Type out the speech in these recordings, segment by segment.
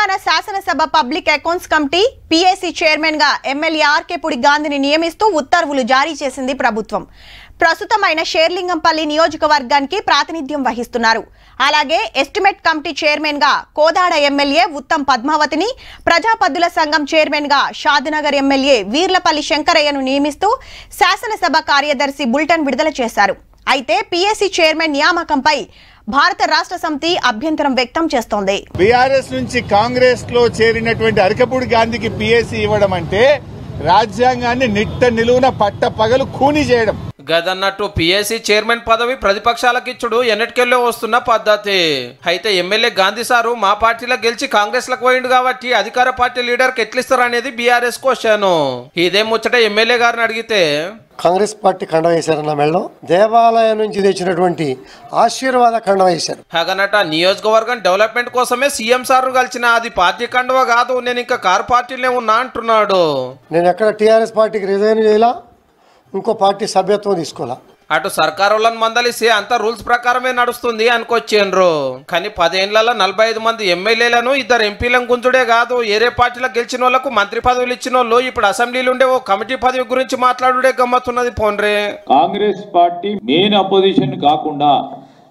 తెలంగాణ శాసనసభ public accounts committee PAC chairman గా MLA RK పుడి గాంధీని నియమిస్తూ ఉత్తర్వులు జారీ చేసింది ప్రభుత్వం. ప్రస్తుతం ఆయన షేర్లింగంపల్లి నియోజకవర్గానికి ప్రాతినిధ్యం వహిస్తున్నారు. అలాగే ఎస్టిమేట్ కమిటీ చైర్మన్ గా కోదాడ ఎమ్మెల్యే ఉత్తమ్ పద్మావతిని, ప్రజాపద్దుల సంఘం చైర్మన్ గా షాద్నగర్ ఎమ్మెల్యే వీర్లపల్లి శంకరయ్యను నియమిస్తూ శాసనసభ కార్యదర్శి బులెటిన్ విడుదల చేశారు. అయితే పీఏసీ చైర్మన్ నియామకంపై భారత రాష్ట్ర సమితి అభ్యంతరం వ్యక్తం చేస్తోంది. బీఆర్ఎస్ నుంచి కాంగ్రెస్ లో చేరినటువంటి అరకపూడి గాంధీకి పీఏసీ ఇవ్వడం అంటే రాజ్యాంగాన్ని నిట్ట నిలువున పట్ట పగలు ఖూనీ చేయడం. గదన్నట్టు పీఏసీ చైర్మన్ పదవి ప్రతిపక్షాలకిచ్చుడు ఎన్నటికెళ్ళో వస్తున్న పద్ధతి. అయితే ఎమ్మెల్యే గాంధీ సారు మా పార్టీలో గెలిచి కాంగ్రెస్ లకు పోయిండు కాబట్టి అధికార పార్టీ లీడర్ కి ఎట్లిస్తారు అనేది బీఆర్ఎస్ క్వశ్చన్. ఇదే ముచ్చట ఎమ్మెల్యే గారిని అడిగితే కాంగ్రెస్ పార్టీ కండం వేశారన్న మెళ్ళలో దేవాలయం నుంచి తెచ్చినటువంటి ఆశీర్వాద కండం వేశారు. హగనట నియోజకవర్గం డెవలప్మెంట్ కోసమే సీఎం సార్ కలిసిన అది పార్టీ కండువ కాదు, నేను ఇంకా కారు పార్టీలే ఉన్నా అంటున్నాడు. నేను ఎక్కడ టీఆర్ఎస్ పార్టీకి రిజైన్ చేయాలా, ఇంకో పార్టీ సభ్యత్వం తీసుకోవాలా. అటు సర్కారు వాళ్ళని మందలిసి అంత రూల్స్ ప్రకారమే నడుస్తుంది అనుకొచ్చిండ్రు. కానీ 10 ఏళ్లలో 45 మంది ఎమ్మెల్యేలను 2 ఎంపీలను గుంజుడే కాదు, ఏరే పార్టీలో గెలిచిన వాళ్ళకు మంత్రి పదవులు ఇచ్చిన వాళ్ళు ఇప్పుడు అసెంబ్లీలో ఉండే ఓ కమిటీ పదవి గురించి మాట్లాడుడే గమ్మత్తున్నది. పోన్రే కాంగ్రెస్ పార్టీ మెయిన్ అపోజిషన్ కాకుండా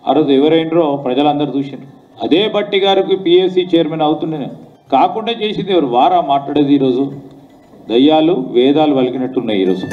ఆ రోజు ఎవరైనరో ప్రజలందరూ చూసిండ్రు. అదే భట్టి గారికి పీఏసీ చైర్మన్ అవుతుండే కాకుండా చేసింది ఎవరు? వారా మాట్లాడేది? ఈరోజు దయ్యాలు వేదాలు వలికినట్టున్నాయి ఈరోజు.